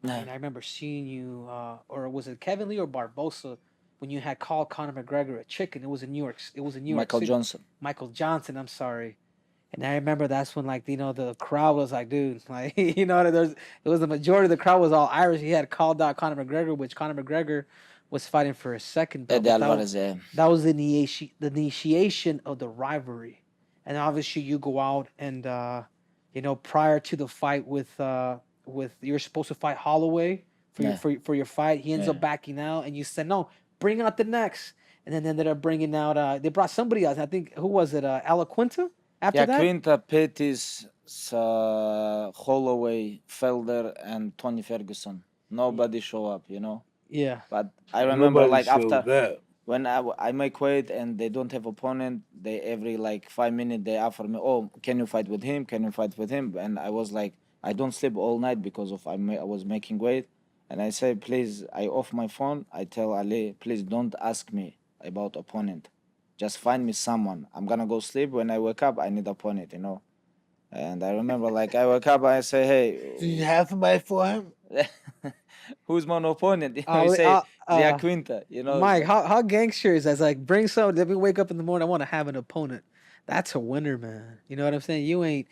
And I remember seeing you, or was it Kevin Lee or Barbosa, when you had called Conor McGregor a chicken? It was in New York. It was in New York Michael City. Johnson. Michael Johnson. I'm sorry. And I remember that's when, like, the crowd was like, dude, like, it was the majority of the crowd was all Irish. He had called out Conor McGregor, which Conor McGregor was fighting for his second belt. Eddie Alvarez, yeah. That was the initiation of the rivalry. And obviously you go out and, prior to the fight with you're supposed to fight Holloway for your fight. He ends up backing out, and you said, no, bring out the next. And then they ended up bringing out, they brought somebody else. I think, who was it? Ala Quinta? After that? Quinta, Pettis, Holloway, Felder, and Tony Ferguson. Nobody show up, Yeah. But I remember, Nobody showed after up. when I make weight and they don't have opponent, they every 5 minutes they offer me, oh, can you fight with him? Can you fight with him? And I was like, I don't sleep all night because of I was making weight, and I say, please, I off my phone. I tell Ali, please don't ask me about opponent. Just find me someone. I'm gonna go sleep. When I wake up, I need opponent, And I remember, I wake up, I say, hey, Did you have somebody for him? who's my opponent? You say, Zia Quinta, Mike, how gangster is that? It's like, bring some. Let me wake up in the morning. I want to have an opponent. That's a winner, man. You know what I'm saying? You ain't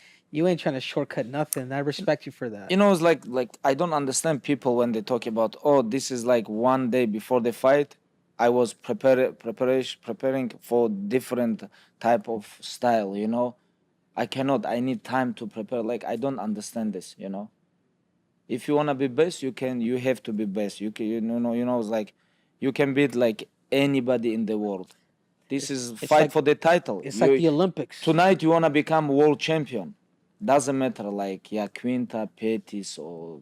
trying to shortcut nothing. I respect you for that. It's like I don't understand people when they talk about, oh, this is one day before the fight. I was preparing for different type of style, I cannot. I need time to prepare. I don't understand this, If you wanna be best, you have to be best. You can, it's like you can beat anybody in the world. This is fight for the title. It's like the Olympics. Tonight you wanna become world champion. Doesn't matter Quinta, Pettis, or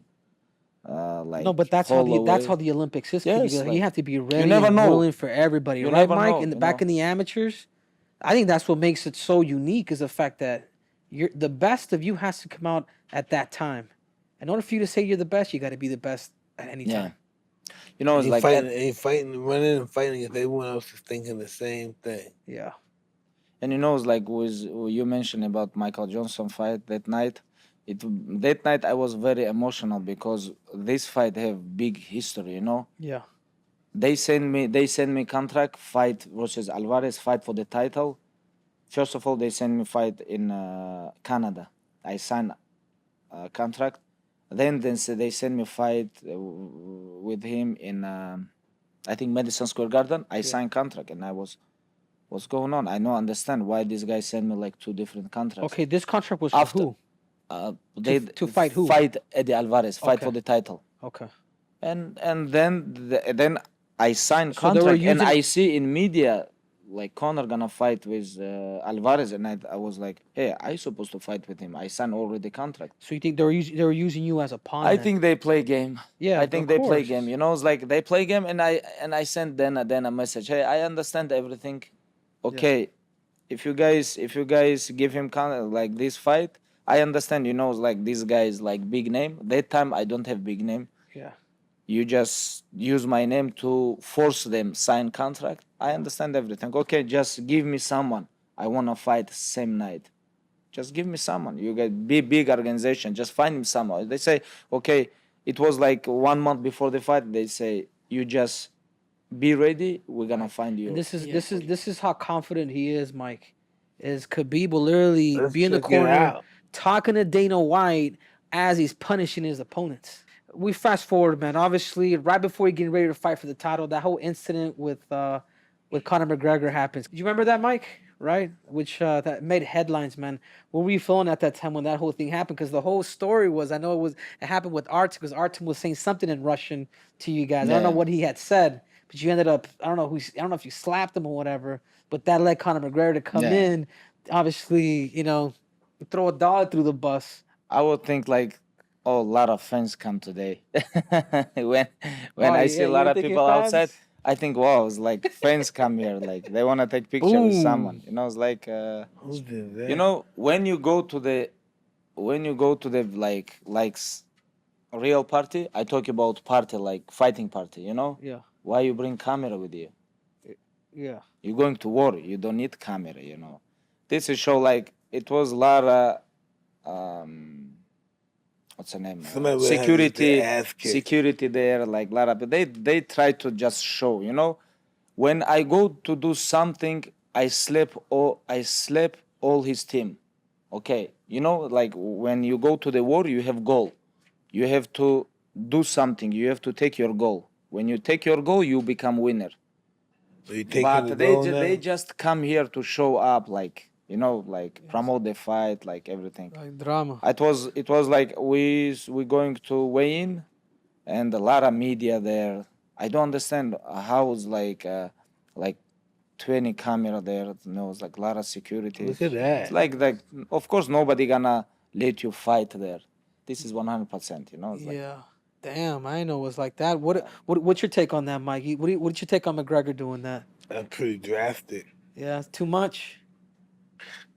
no, but that's how the Olympics is. Yes, you have to be ready and willing for everybody, right, Mike? Back in the amateurs, I think that's what makes it so unique is the fact that the best of you has to come out at that time. In order for you to say you're the best, you got to be the best at any time. It's running and fighting if everyone else is thinking the same thing. Yeah. And with you mentioned about Michael Johnson fight that night. That night I was very emotional because this fight have big history, Yeah. They send me contract, fight versus Alvarez, fight for the title. First of all, they send me fight in Canada. I sign a contract. Then they send me fight with him in I think Madison Square Garden. I signed contract, and I was, what's going on? I don't understand why this guy sent me two different contracts. Okay, this contract was for who? To fight who? Fight Eddie Alvarez, fight for the title. Okay. And then I signed contract, and I see in media Connor gonna fight with Alvarez, and I was like, hey, I supposed to fight with him. I signed already contract. So you think they were using you as a pawn? I think they play game. Yeah, I think they play game. It's like they play game, and I sent then a message. Hey, I understand everything. Okay, if you guys give him this fight, I understand. This guy is big name. That time I don't have big name. Yeah. You just use my name to force them sign contract. I understand everything. Okay, just give me someone. I wanna fight same night. Just give me someone. You get big organization. Just find him someone. They say, okay, it was 1 month before the fight. They say, you just be ready. We're gonna find you. And this is how confident he is, Mike. Is Khabib will literally be in the corner talking to Dana White as he's punishing his opponents. We fast forward, man. Obviously, right before you're getting ready to fight for the title, that whole incident with Conor McGregor happens. Do you remember that, Mike? Right? Which that made headlines, man. What were you feeling at that time when that whole thing happened? Because the whole story was, I know it happened with Artem, because Artem was saying something in Russian to you guys. Yeah. I don't know what he had said, but you ended up, I don't know if you slapped him or whatever, but that led Conor McGregor to come in, obviously, throw a dog through the bus. I would think a lot of fans come today. when I see a lot of people outside, I think, wow, it's fans come here, they want to take picture with someone. It's when you go to the real party, I talk about party fighting party. Yeah. Why you bring camera with you? Yeah. You're going to war. You don't need camera. This is show it was a lot of what's the name? Somebody would have their ass kicked. Security there, like Lara. But they try to just show, you know. When I go to do something, I slap all his team. Okay, you know, like when you go to the war, you have goal. You have to do something. You have to take your goal. When you take your goal, you become winner. So you taking But the they goal now? they just come here to show up, like, you know, like promote the fight, like everything. Like drama. It was like we going to weigh in, and a lot of media there. I don't understand how it's like 20 camera there. You know, it's like a lot of security. Look at that. It's like of course nobody gonna let you fight there. This is 100%. You know. It's like, Yeah. Damn, I didn't know it was like that. What's your take on that, Mikey? What's your take on McGregor doing that? That's pretty drastic. Yeah, it's too much.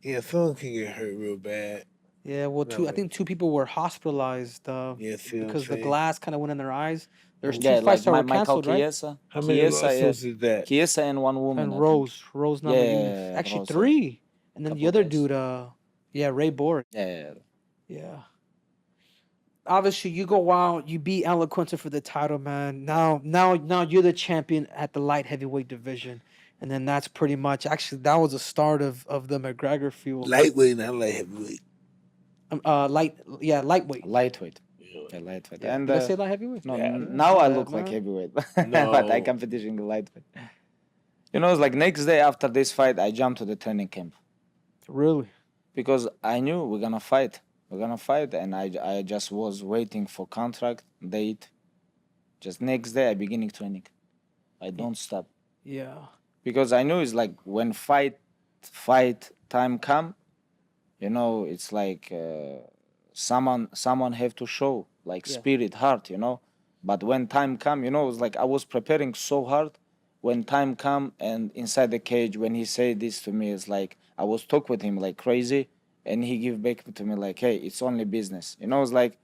Yeah, someone can get hurt real bad. Yeah, well, I think 2 people were hospitalized Yeah, see what I'm because the saying? glass kind of went in their eyes. There's 2 yeah, fights like that were canceled, right? Chiesa, How many lawsuits is that? Chiesa and one woman. And I Rose Namajunas. Yeah, Actually, Rose, 3. And then the couple other guys. dude, Ray Borg. think. Yeah. Obviously, you go out, you beat Alan Quinter for the title, man. Now you're the champion at the light heavyweight division, and then that's pretty much that was the start of the McGregor feud. Lightweight, not light heavyweight. Lightweight. Lightweight. Yeah, lightweight. Yeah. And Did I say light heavyweight? no, Yeah. now I bad, look like man. heavyweight, No. but I competition in lightweight. You know, it's like next day after this fight, I jumped to the training camp Really? because I knew we're gonna fight. We're gonna fight, and I just was waiting for contract date. Just next day, I beginning training. I don't stop Yeah. because I knew it's like when fight time come, you know, it's like someone have to show like Yeah. spirit, heart, you know. But when time come, you know, it's like I was preparing so hard. When time come and inside the cage, when he said this to me, it's like I was talk with him like crazy, and he give back to me like, hey, it's only business. You know, it's like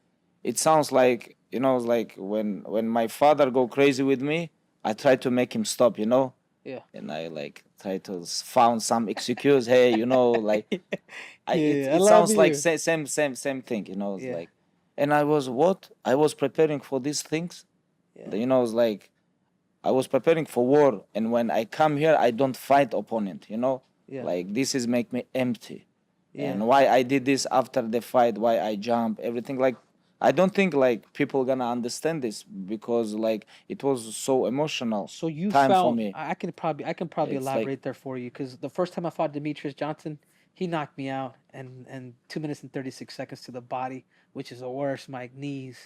it sounds like, you know, it's like when my father go crazy with me, I try to make him stop, you know. Yeah. And I like try to found some excuse, hey, you know, like Yeah, I it love sounds like you. same thing, you know. It's Yeah. like, and I was preparing for these things. Yeah. You know, it's like I was preparing for war, and when I come here, I don't fight opponent. You know, Yeah. like this is make me empty. Yeah. And why I did this after the fight, why I jump, everything, like I don't think like people gonna understand this because like it was so emotional So you time felt for me. I can probably It's like- elaborate there for you because the first time I fought Demetrius Johnson, he knocked me out and 2 minutes and 36 seconds to the body, which is the worst, my knees.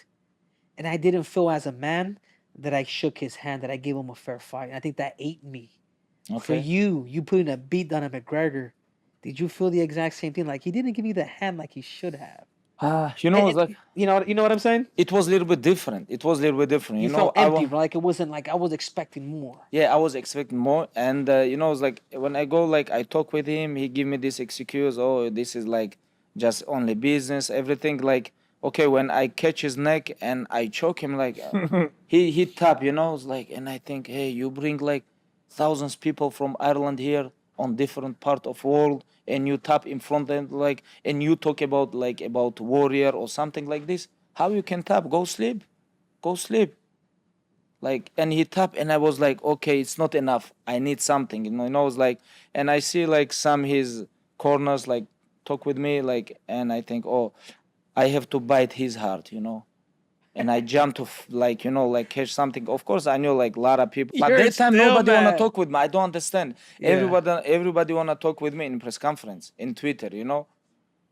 And I didn't feel as a man that I shook his hand, that I gave him a fair fight. And I think that ate me. For Okay. you putting a beat down on McGregor, did you feel the exact same thing? Like he didn't give you the hand like he should have. You know, it's like You know what I'm saying? it was a little bit different. It was a little bit different. You know, felt I empty, wa- like it wasn't like I was expecting more. Yeah, I was expecting more, and you know, it's like when I go, like I talk with him, he give me this excuse. Oh, this is like just only business, everything. Like okay, when I catch his neck and I choke him, like he tap, you know, it's like, and I think, hey, you bring like thousands people from Ireland here on different part of world, and you tap in front of them, like, and you talk about like about warrior or something like this. How you can tap? Go sleep, go sleep. Like, and he tapped, and I was like, okay, it's not enough, I need something, you know, it's like, and I see like some his corners like talk with me, like, and I think, oh, I have to bite his heart, you know. And I jump to like, you know, like catch something. Of course I know like a lot of people, but You're that time still nobody wanna mad. talk with me. I don't understand. Yeah. Everybody wanna talk with me in press conference, in Twitter, you know.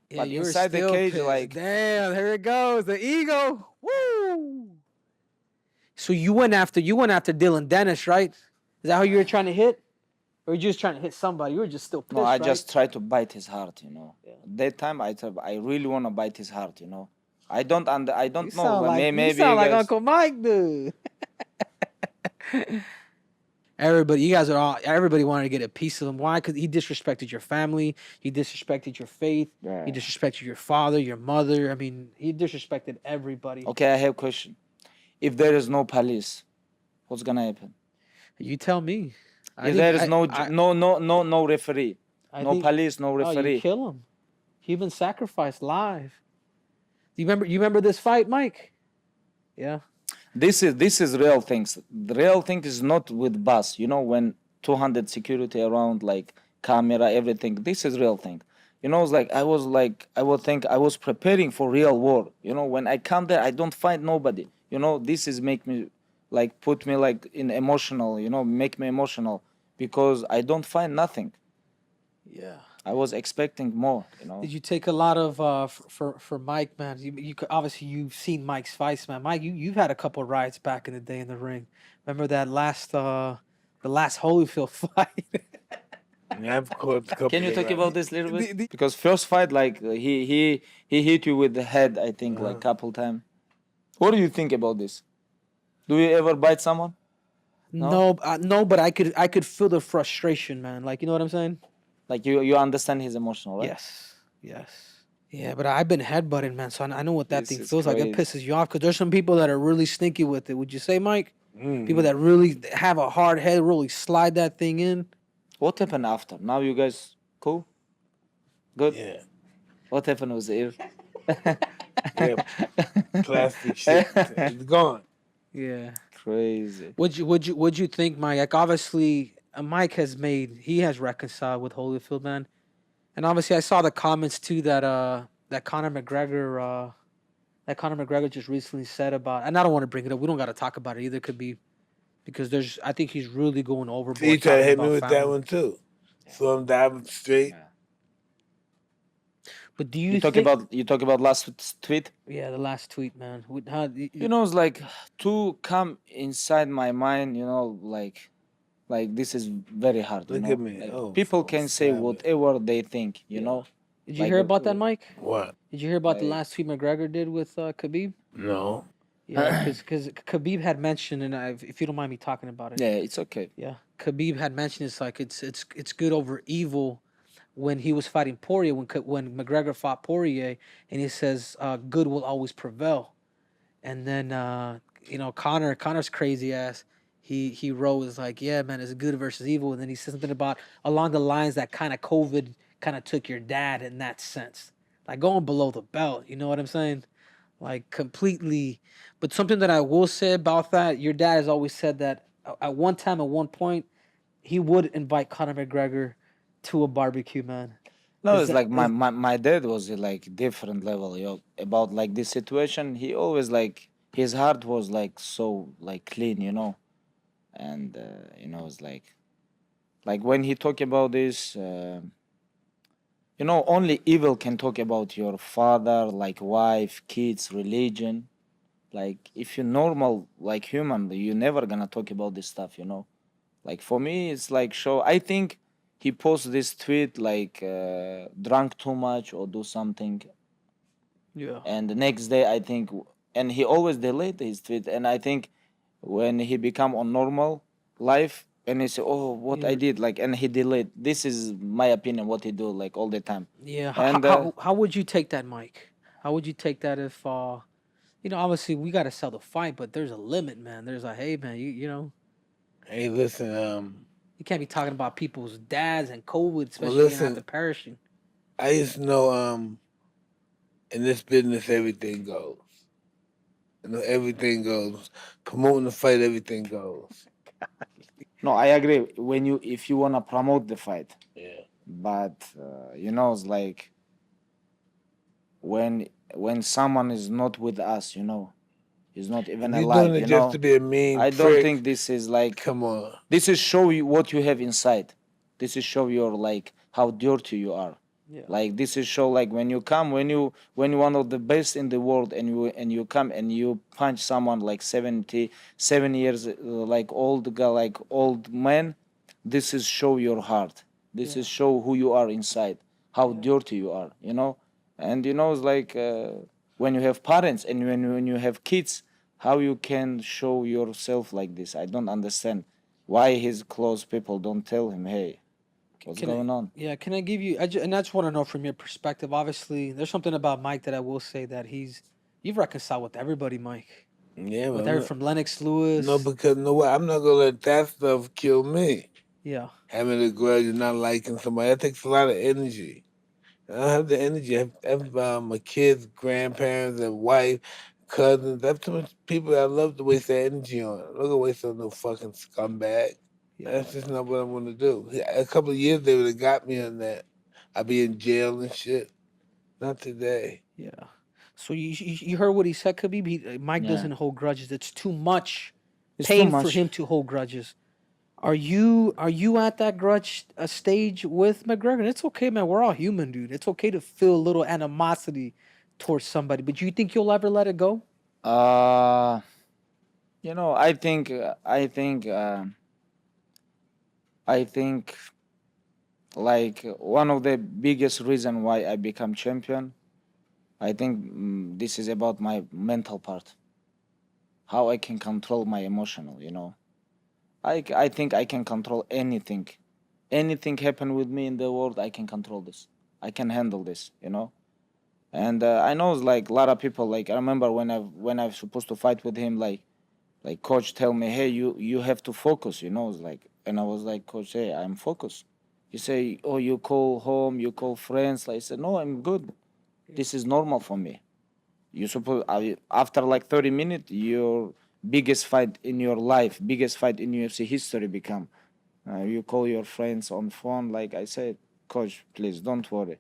Yeah, But you were inside the still cage, pissed. like- damn, here it goes, the ego. Woo! So you went after Dylan Dennis, right? Is that how you were trying to hit, or you just trying to hit somebody? You were just still pissed, No, I right? just try to bite his heart, you know. Yeah. That time I really wanna bite his heart, you know. I don't You know. sound But like maybe you sound like guys- Uncle Mike, dude. Everybody wanted to get a piece of him. Why? Because he disrespected your family. He disrespected your faith. Yeah. He disrespected your father, your mother. I mean, he disrespected everybody. Okay, I have a question. If there is no police, what's gonna happen? You tell me. If there is no referee, no police, no Oh, you referee. kill him. Human sacrifice live. You remember this fight, Mike? Yeah. This is real things. The real thing is not with bus. You know, when 200 security around, like camera, everything. This is real thing. You know, it's like I would think I was preparing for real war. You know, when I come there, I don't find nobody. You know, this is make me like put me like in emotional. You know, make me emotional because I don't find nothing. Yeah. I was expecting more. You know. Did you take a lot of for Mike, man? You obviously you've seen Mike's fights, man. Mike, you've had a couple riots back in the day in the ring. Remember that the last Holyfield fight? Yeah, of course. Can you talk about this a little bit? Because first fight, like he hit you with the head, I think, like couple times. What do you think about this? Do you ever bite someone? No, but I could feel the frustration, man. Like, you know what I'm saying? Like you understand his emotional, right? Yes. Yeah, but I've been headbutting, man, so I know what that This thing is feels like. It crazy. pisses you off because there's some people that are really stinky with it. Would you say, Mike? People that really have a hard head, really slide that thing in. What happened after? Now you guys cool? Good? Yeah. What happened with the ear? Yeah. Plastic shit. It's gone. Yeah. Crazy. Would you think, Mike? Like obviously, Mike has reconciled with Holyfield, man, and obviously I saw the comments too that Conor McGregor just recently said about, and I don't want to bring it up. We don't got to talk about it either. It could be because I think he's really going overboard. He tried to hit me about with family. that one too. So I'm diving straight. But do You talk about last tweet? Yeah, the last tweet, man. You know, it's like to come inside my mind. You know, like this is very hard. Look you at know? me. Like, Oh, people so can say savage. whatever they think. You know. Did you Like, hear about that, Mike? What? Did you hear about the Like- last tweet McGregor did with Khabib? No. Yeah, because Khabib had mentioned, and if you don't mind me talking about it. Yeah, it's okay. Yeah, Khabib had mentioned it's like it's good over evil when he was fighting Poirier when McGregor fought Poirier, and he says good will always prevail, and then Connor's crazy ass. He wrote was like, yeah, man, it's good versus evil, and then he said something about along the lines that kind of COVID kind of took your dad in that sense, like going below the belt. You know what I'm saying? Like completely. But something that I will say about that, your dad has always said that at one point, he would invite Conor McGregor to a barbecue, man. No, Is it's that- like my dad was like different level, about like this situation. He always like his heart was like so like clean, and it's like when he talk about this, only evil can talk about your father, like wife, kids, religion. Like if you're normal, like human, you're never gonna talk about this stuff, Like for me, it's like show. I think he posted this tweet like drunk too much or do something, Yeah. and the next day I think, and he always delayed his tweet, and I think when he become on normal life and he say, oh, what I did, like, and he delayed. This is my opinion, what he do like all the time. Yeah. And, How would you take that, Mike? How would you take that if obviously we got to sell the fight, but there's a limit, man. There's a hey, man, Hey, listen. you can't be talking about people's dads and COVID, especially listen. after perishing. I just know. In this business, everything goes. Everything goes. Promoting the fight, everything goes. No, I agree. If you wanna promote the fight, Yeah. but it's like when someone is not with us, he's not even You're alive. doing it just to be a mean I don't prick. think this is like. Come on. This is show you what you have inside. This is show your like how dirty you are. Yeah. Like this is show like when you come when you one of the best in the world and you come and you punch someone like 77 years like old guy, like old man. This is show your heart. This is show who you are inside, how dirty you are, and it's like when you have parents and when you have kids, how you can show yourself like this. I don't understand why his close people don't tell him, hey, what's going on? Yeah, can I give you? And I just want to know from your perspective. Obviously, there's something about Mike that I will say that you've reconciled with everybody, Mike. Yeah, With man. from Lennox Lewis. No, because I'm not gonna let that stuff kill me. Yeah. Having a grudge and not liking somebody, that takes a lot of energy. I don't have the energy. I have my kids, grandparents, and wife, cousins. I have too much people I love to waste their energy on. I'm not gonna waste on no fucking scumbag. That's just not what I want to do. A couple of years they would have got me on that. I'd be in jail and shit. Not today. Yeah. So you heard what he said, Khabib? Mike Yeah. doesn't hold grudges. It's too much It's pain too for much. him to hold grudges. Are you at that grudge stage with McGregor? And it's okay, man. We're all human, dude. It's okay to feel a little animosity towards somebody, but do you think you'll ever let it go? You know, I think like one of the biggest reason why I become champion, I think this is about my mental part, how I can control my emotional, you know. I think I can control anything. Anything happen with me in the world, I can control this. I can handle this, you know. And I know like a lot of people, like I remember when I was supposed to fight with him, like coach tell me, hey, you have to focus, you know. It's like, and I was like, coach, hey, I'm focused. You say, oh, you call home, you call friends. Like, I said, no, I'm good. This is normal for me. You suppose after like 30 minutes, your biggest fight in your life, biggest fight in UFC history become. You call your friends on phone, like I said, coach, please don't worry.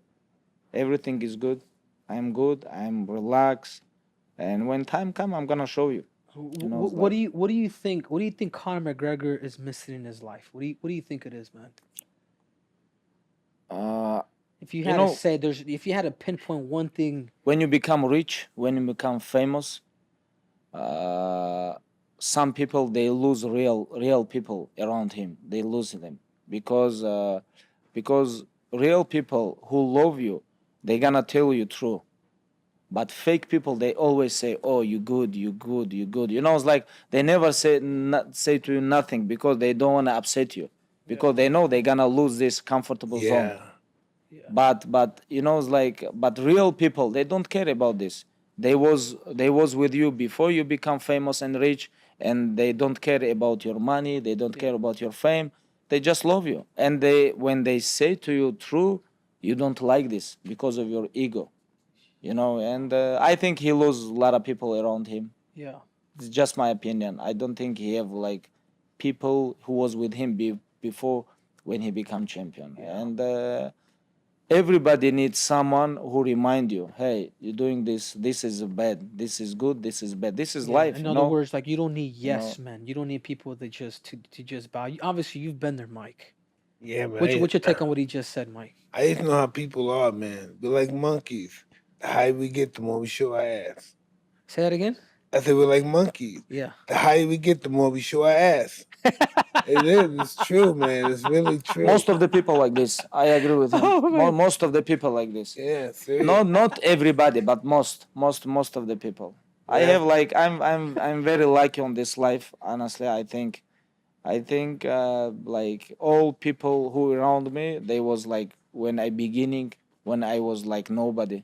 Everything is good. I'm good. I'm relaxed. And when time come, I'm gonna show you. You know, What do you think? What do you think Conor McGregor is missing in his life? What do you think it is, man? If you had to say, if you had to pinpoint one thing, when you become rich, when you become famous, some people they lose real people around him. They lose them because real people who love you, they gonna tell you true. But fake people, they always say, "Oh, you good, you good, you good." You know, it's like they never say to you nothing because they don't wanna upset you, because they know they're gonna lose this comfortable zone. Yeah. But you know, it's like, but real people, they don't care about this. They was with you before you become famous and rich, and they don't care about your money. They don't care about your fame. They just love you, and when they say to you true, you don't like this because of your ego. You know, and I think he lost a lot of people around him. Yeah. It's just my opinion. I don't think he have like people who was with him before when he become champion. And everybody needs someone who remind you, hey, you're doing this. This is bad. This is good. This is bad. This is life. In other words, like you don't need men. You don't need people that just to just bow. Obviously, you've been there, Mike. Yeah, man. What's your take on what he just said, Mike? I just know how people are, man. They're like monkeys. The higher we get, the more we show our ass. Say that again? I said we're like monkeys. Yeah. The higher we get, the more we show our ass. It is. It's true, man. It's really true. Most of the people like this. I agree with him. Most of the people like this. Yeah, serious. Not everybody, but most of the people. Yeah. I have like I'm very lucky on this life. Honestly, I think like all people who around me, they was like when I was like nobody.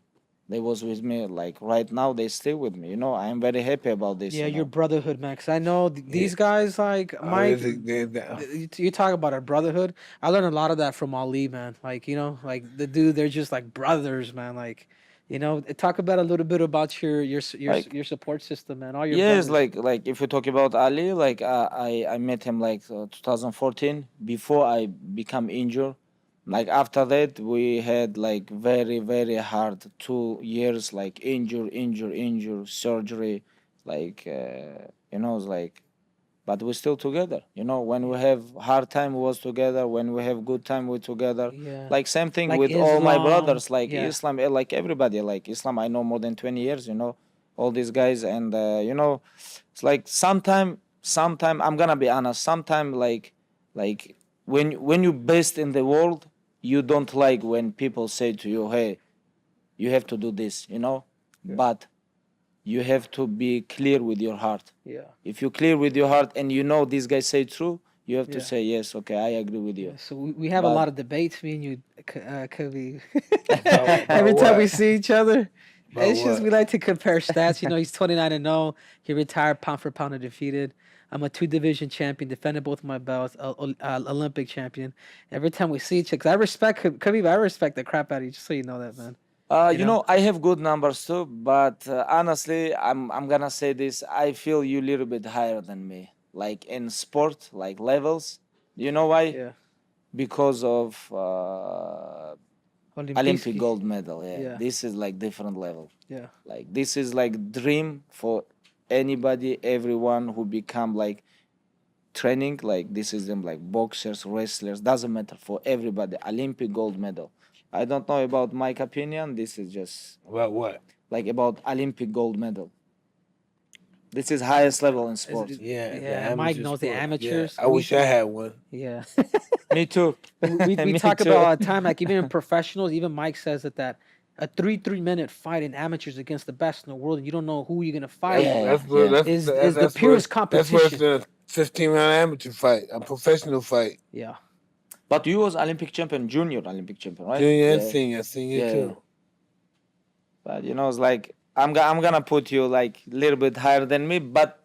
They was with me, like right now they stay with me. You know, I'm very happy about this. Yeah, you know? Your brotherhood, Max. I know these guys, like Mike. You talk about our brotherhood. I learned a lot of that from Ali, man. Like, you know, like the dude, they're just like brothers, man. Like, you know, talk about a little bit about your support system, man. All your yes, brothers. like if you talk about Ali, like I met him like 2014 before I become injured. Like after that, we had like very, very hard 2 years, like injure, surgery, like you know, it's like, but we're still together. You know, when we have hard time, we was together. When we have good time, we're together. Yeah. Like same thing Like with all my Islam, brothers, like yeah. Islam, like everybody, like Islam. I know more than 20 years. You know, all these guys, and you know, it's like sometime I'm gonna be honest. Sometime like when you best in the world, you don't like when people say to you, hey, you have to do this, you know. But you have to be clear with your heart. Yeah. If you're clear with your heart and you know these guys say true, you have to say, yes, okay, I agree with you. Yeah, so we have a lot of debates, me and you, Khabib. About Every time what? we see each other, It's just we like to compare stats. You know, he's 29-0. He retired pound for pound undefeated. I'm a 2-division champion, defended both my belts, Olympic champion. Every time we see each other, because I respect Khabib, I respect the crap out of you, just so you know that, man. You know, I have good numbers too, but honestly, I'm gonna say this. I feel you a little bit higher than me, like in sport, like levels. You know why? Yeah. Because of Olympic gold medal. Yeah. This is like different level. Yeah. Like this is like dream for anybody, everyone who become like training. Like this is them like boxers, wrestlers. Doesn't matter for everybody. Olympic gold medal. I don't know about Mike's opinion. This is just about what? Like about Olympic gold medal. This is highest level in sports. Yeah. Mike knows the amateurs. Yeah. I wish I had one. Yeah. Me too. We talk about all the time, like even in professionals, even Mike says that a 3-minute fight in amateurs against the best in the world, and you don't know who you're gonna fight. Is the purest competition. That's worse than a 15-round amateur fight, a professional fight. Yeah. But you was Olympic champion, junior Olympic champion, right? Junior and senior too. But you know, it's like I'm gonna put you like a little bit higher than me, but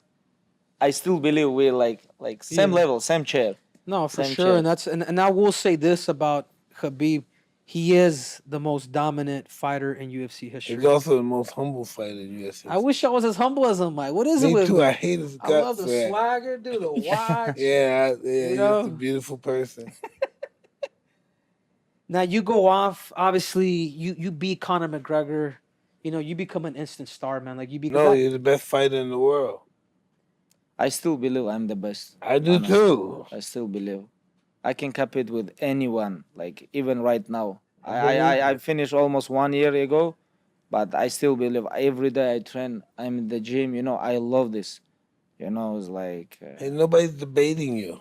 I still believe we're like same level, same chair. No, for sure, and I will say this about Khabib. He is the most dominant fighter in UFC history. He's also the most humble fighter in UFC. I wish I was as humble as him, Mike. What is it with me? Me too. I hate his guts. I love the swagger, dude. The watch. Yeah, you know? He's a beautiful person. Now you go off. Obviously, you beat Conor McGregor. You know, you become an instant star, man. Like you become. No, you're the best fighter in the world. I still believe I'm the best. I do honestly. Too. I still believe I can compete with anyone. Like even right now, I finished almost 1 year ago, but I still believe every day I train. I'm in the gym. You know, I love this. You know, it's like. And nobody's debating you.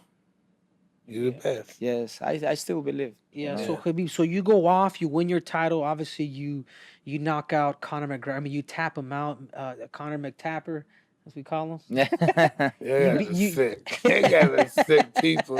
You're the best. Yes, I still believe. Yeah. So Khabib, so you go off, you win your title. Obviously, you knock out Conor McGregor. I mean, you tap him out, Conor McTapper, as we call him. Yeah, sick. They got sick people.